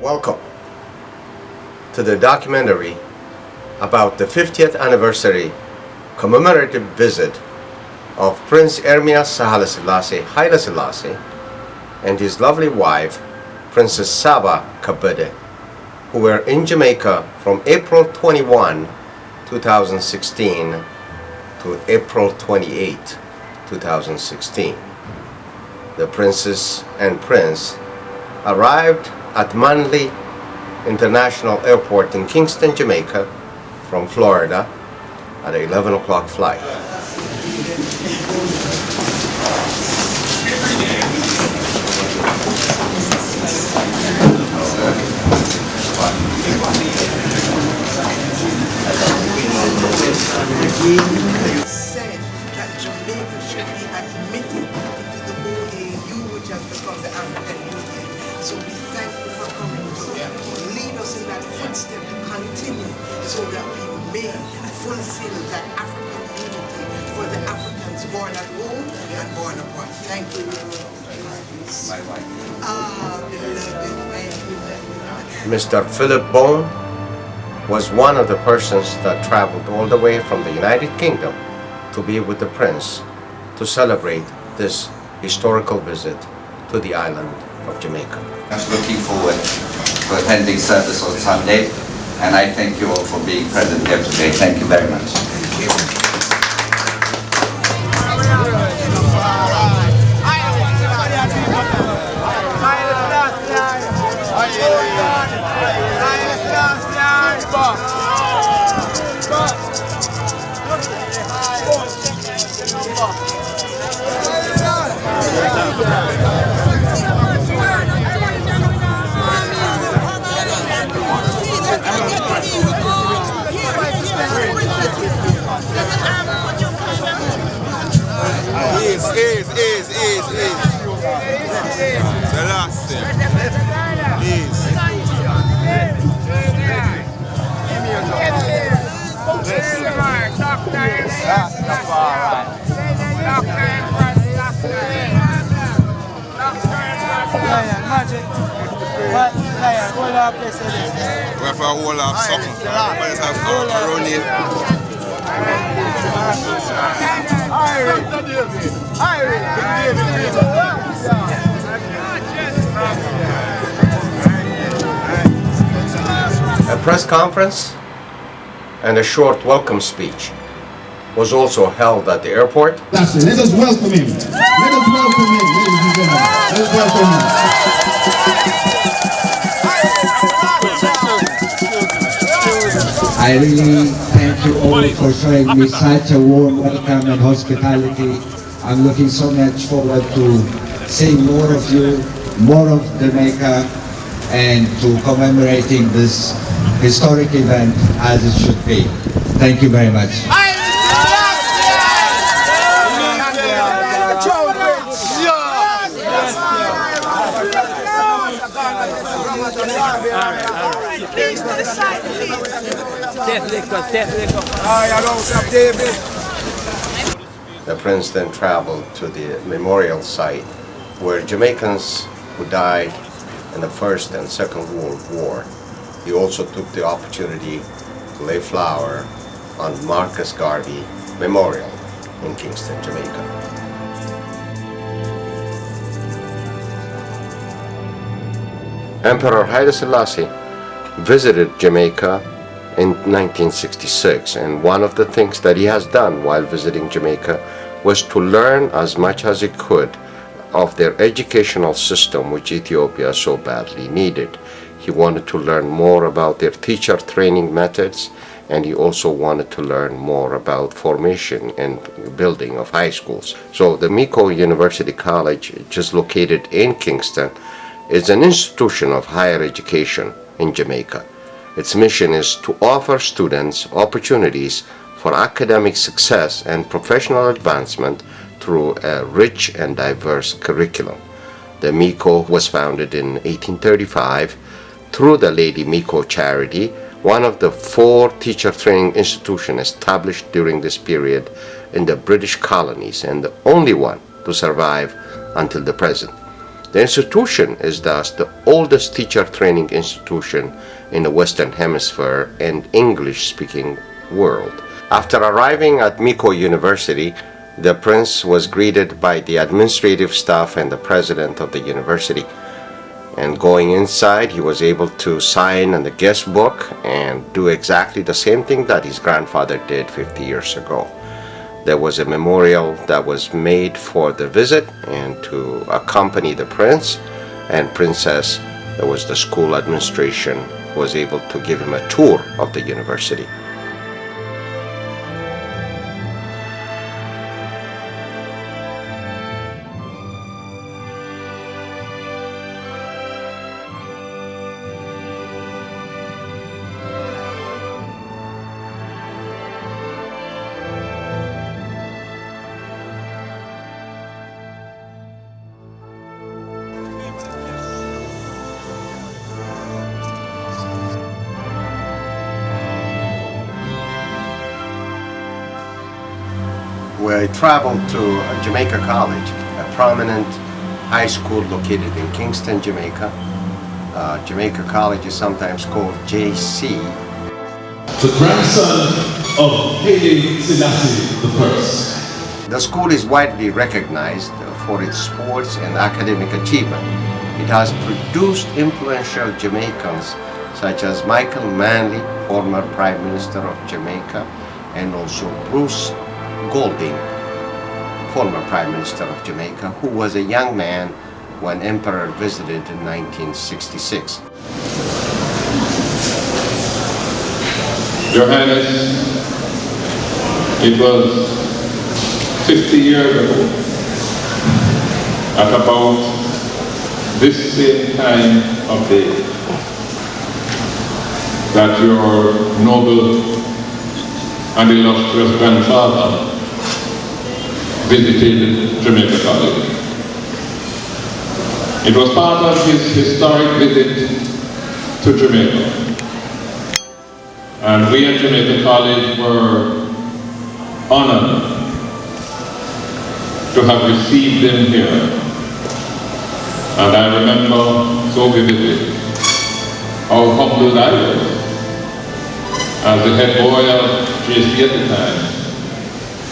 Welcome to the documentary about the 50th anniversary commemorative visit of Prince Ermias Haile Sellasie and his lovely wife, Princess Saba, who were in Jamaica from April 21, 2016 to April 28, 2016. The Princess and Prince arrived at Manley International Airport in Kingston, Jamaica from Florida at an 11 o'clock flight. Said that Jamaica should be admitted into the OAU, which has become the African Union. So we thank you for coming to lead us in that footstep to continue so that we may fulfill that African unity for the Africans born at home and born abroad. Thank you. Mr. Philip Bone was one of the persons that traveled all the way from the United Kingdom to be with the Prince to celebrate this historical visit to the island of Jamaica. I'm looking forward to attending service on Sunday, and I thank you all for being present here today. Thank you very much. Selassie. We have a whole of something. Let's have macaroni. A press conference and a short welcome speech was also held at the airport. Let us welcome him. Let us welcome him, ladies and gentlemen. Let us welcome him. I really thank you all for showing me such a warm welcome and hospitality. I'm looking so much forward to seeing more of you, more of Jamaica, and to commemorating this historic event as it should be. Thank you very much. The Prince then traveled to the memorial site where Jamaicans who died in the First and Second World War. He also took the opportunity to lay flower on Marcus Garvey Memorial in Kingston, Jamaica. Emperor Haile Sellasie visited Jamaica in 1966, and one of the things that he has done while visiting Jamaica was to learn as much as he could of their educational system, which Ethiopia so badly needed. He wanted to learn more about their teacher training methods, and he also wanted to learn more about formation and building of high schools. So the Miko University College, just located in Kingston, is an institution of higher education in Jamaica. Its mission is to offer students opportunities for academic success and professional advancement through a rich and diverse curriculum. The Miko was founded in 1835 through the Lady Miko Charity, one of the 4 teacher training institutions established during this period in the British colonies and the only one to survive until the present. The institution is thus the oldest teacher training institution in the Western Hemisphere and English-speaking world. After arriving at Miko University, the prince was greeted by the administrative staff and the president of the university. And going inside, he was able to sign in the guest book and do exactly the same thing that his grandfather did 50 years ago. There was a memorial that was made for the visit and to accompany the prince and princess. There was the school administration was able to give him a tour of the university. We traveled to Jamaica College, a prominent high school located in Kingston, Jamaica. Jamaica College is sometimes called JC. The grandson of Haile Sellasie I. The school is widely recognized for its sports and academic achievement. It has produced influential Jamaicans such as Michael Manley, former Prime Minister of Jamaica, and also Bruce Golding, former Prime Minister of Jamaica, who was a young man when Emperor visited in 1966. Your Highness, it was 50 years ago, at about this same time of day, that your noble and illustrious grandfather visited Jamaica College. It was part of his historic visit to Jamaica. And we at Jamaica College were honored to have received him here. And I remember so vividly how humbled I was as the head boy of JC at the time,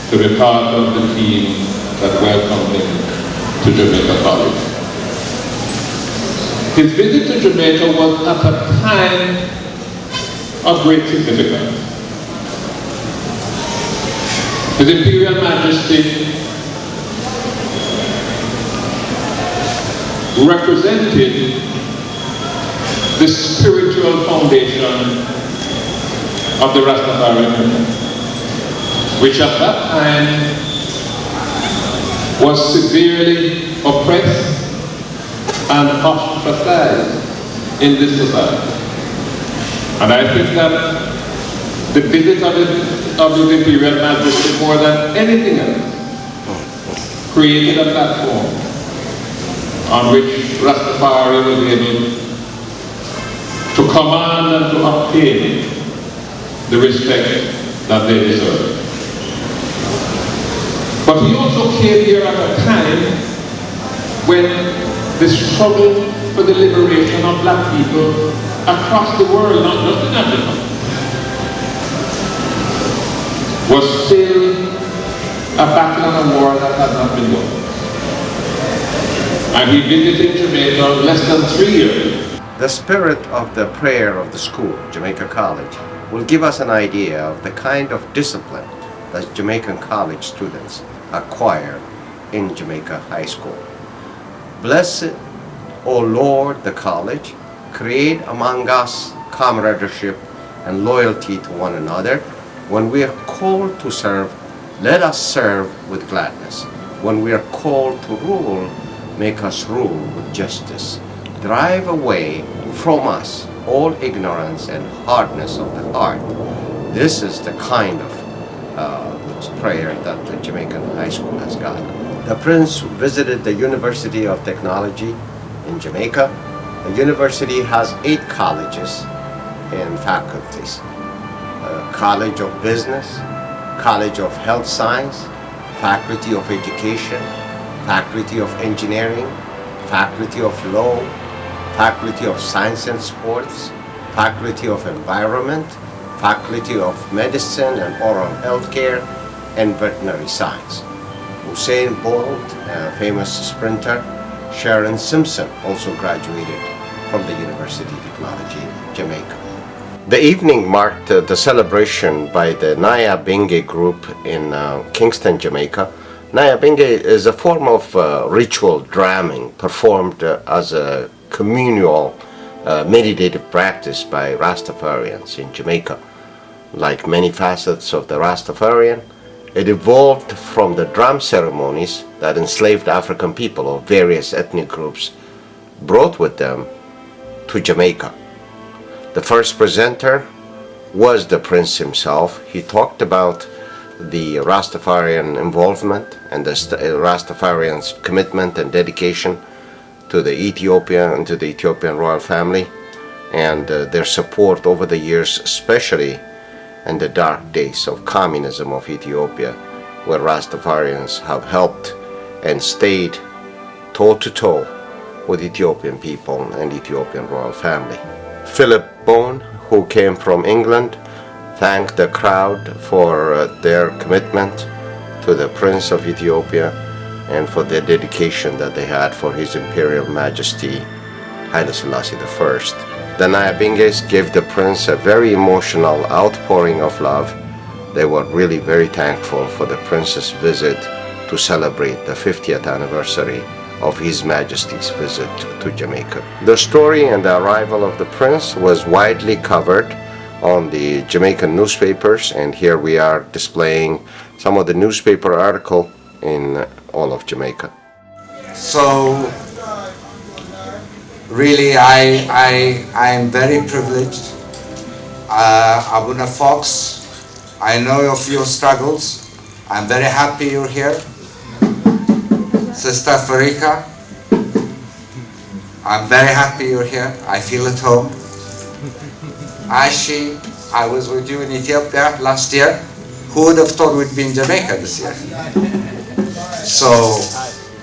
to be part of the team that welcomed him to Jamaica College. His visit to Jamaica was at a time of great significance. His Imperial Majesty represented the spiritual foundation of the Rastafarian movement, which at that time was severely oppressed and ostracized in this society. And I think that the visit of his Imperial Majesty, more than anything else, created a platform on which Rastafari was able to command and to obtain the respect that they deserve. But he also came here at a time when the struggle for the liberation of black people across the world, not just in Africa, was still a battle and a war that had not been won. And he visited Jamaica less than 3 years. The spirit of the prayer of the school, Jamaica College, will give us an idea of the kind of discipline that Jamaican college students acquire in Jamaica High School. Blessed, O Lord, the college, create among us camaraderie and loyalty to one another. When we are called to serve, let us serve with gladness. When we are called to rule, make us rule with justice. Drive away from us all ignorance and hardness of the heart. This is the kind of prayer that the Jamaican High School has got. The Prince visited the University of Technology in Jamaica. The university has 8 colleges and faculties. College of Business, College of Health Science, Faculty of Education, Faculty of Engineering, Faculty of Law, Faculty of Science and Sports, Faculty of Environment, Faculty of Medicine and Oral Healthcare, and Veterinary Science. Usain Bolt, a famous sprinter, Sharon Simpson also graduated from the University of Technology, Jamaica. The evening marked the celebration by the Nyabingi group in Kingston, Jamaica. Nyabingi is a form of ritual drumming performed as a communal meditative practice by Rastafarians in Jamaica. Like many facets of the Rastafarian, it evolved from the drum ceremonies that enslaved African people of various ethnic groups brought with them to Jamaica. The first presenter was the Prince himself. He talked about the Rastafarian involvement and the Rastafarians' commitment and dedication to the Ethiopia and to the Ethiopian royal family, and their support over the years, especially in the dark days of communism of Ethiopia, where Rastafarians have helped and stayed toe-to-toe with Ethiopian people and Ethiopian royal family. Philip Bone, who came from England, thanked the crowd for their commitment to the Prince of Ethiopia and for their dedication that they had for His Imperial Majesty Haile Sellasie I. The Nyabingis gave the Prince a very emotional outpouring of love. They were really very thankful for the Prince's visit to celebrate the 50th anniversary of His Majesty's visit to Jamaica. The story and the arrival of the Prince was widely covered on the Jamaican newspapers, and here we are displaying some of the newspaper article in all of Jamaica. So really I am very privileged. Abuna Fox, I know of your struggles. I'm very happy you're here. Sister Farika, I'm very happy you're here. I feel at home. Ashi, I was with you in Ethiopia last year. Who would have thought we'd be in Jamaica this year? So,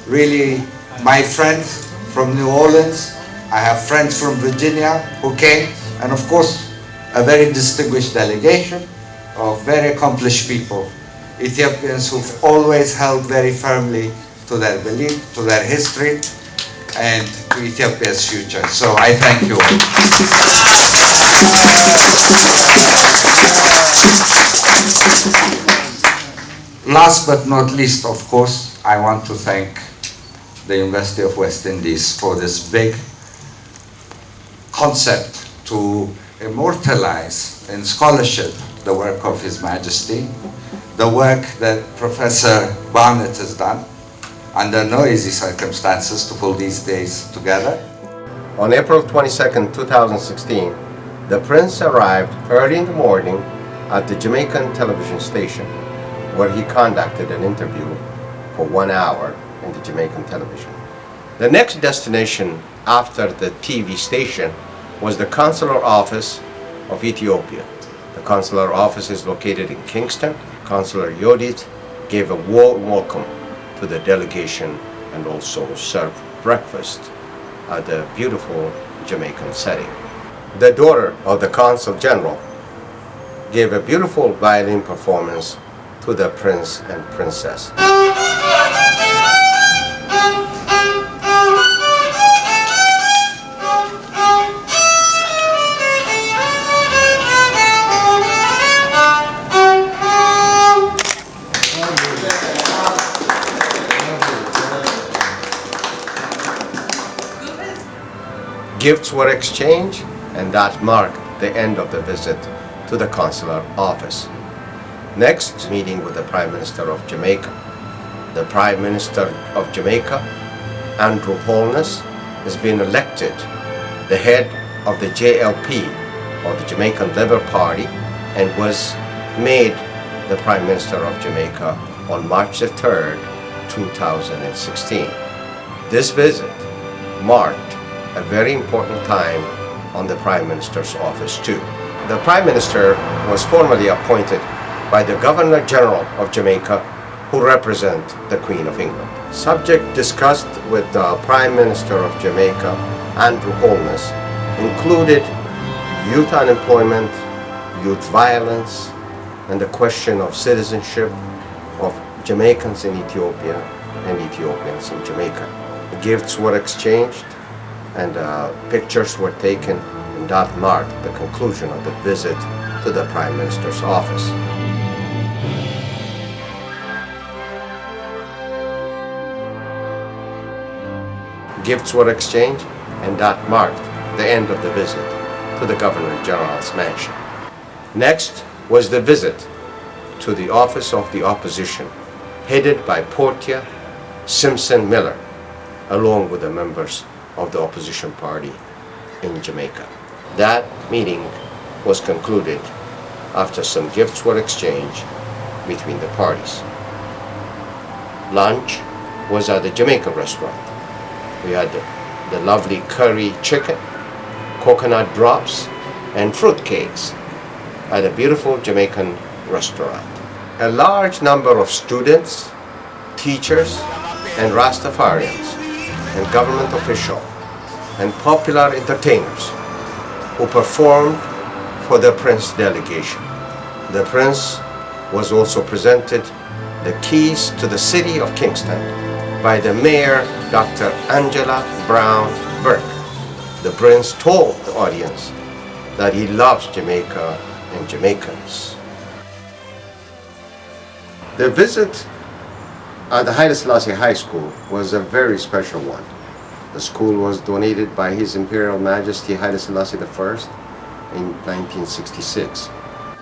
really, my friends from New Orleans, I have friends from Virginia who came, and of course, a very distinguished delegation of very accomplished people, Ethiopians who've always held very firmly to their belief, to their history, and to Ethiopia's future. So I thank you all. Last but not least, of course, I want to thank the University of West Indies for this big concept to immortalize in scholarship the work of His Majesty, the work that Professor Barnett has done under no easy circumstances to pull these days together. On April 22, 2016, the Prince arrived early in the morning at the Jamaican television station, where he conducted an interview for 1 hour in the Jamaican television. The next destination after the TV station was the consular office of Ethiopia. The consular office is located in Kingston. Consular Yodit gave a warm welcome to the delegation and also served breakfast at the beautiful Jamaican setting. The daughter of the Consul General gave a beautiful violin performance to the Prince and Princess. Gifts were exchanged, and that marked the end of the visit to the consular office. Next, meeting with the Prime Minister of Jamaica. The Prime Minister of Jamaica, Andrew Holness, has been elected the head of the JLP, or the Jamaican Labour Party, and was made the Prime Minister of Jamaica on March the 3rd, 2016. This visit marked a very important time on the Prime Minister's office too. The Prime Minister was formally appointed by the Governor General of Jamaica who represent the Queen of England. Subject discussed with the Prime Minister of Jamaica, Andrew Holness, included youth unemployment, youth violence, and the question of citizenship of Jamaicans in Ethiopia and Ethiopians in Jamaica. Gifts were exchanged and pictures were taken, and that marked the conclusion of the visit to the Prime Minister's office. Gifts were exchanged, and that marked the end of the visit to the Governor General's mansion. Next was the visit to the office of the opposition, headed by Portia Simpson Miller, along with the members of the opposition party in Jamaica. That meeting was concluded after some gifts were exchanged between the parties. Lunch was at the Jamaican restaurant. We had the lovely curry chicken, coconut drops, and fruit cakes at a beautiful Jamaican restaurant. A large number of students, teachers, and Rastafarians, and government officials, and popular entertainers who performed for the Prince delegation. The Prince was also presented the keys to the city of Kingston by the Mayor, Dr. Angela Brown Burke. The Prince told the audience that he loves Jamaica and Jamaicans. The visit at the Haile Sellasie High School was a very special one. The school was donated by His Imperial Majesty Haile Sellasie I in 1966.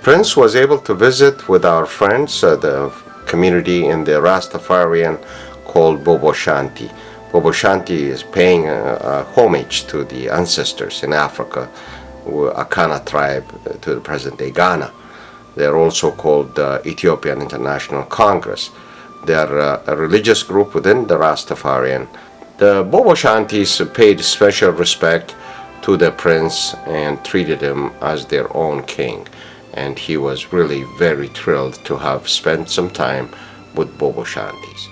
Prince was able to visit with our friends, the community in the Rastafarian called Bobo Shanti. Bobo Shanti is paying homage to the ancestors in Africa, Akana tribe to the present-day Ghana. They are also called the Ethiopian International Congress. They are a religious group within the Rastafarian. The Bobo Shantis paid special respect to the prince and treated him as their own king. And he was really very thrilled to have spent some time with Bobo Shantis.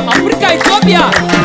Africa, Ethiopia.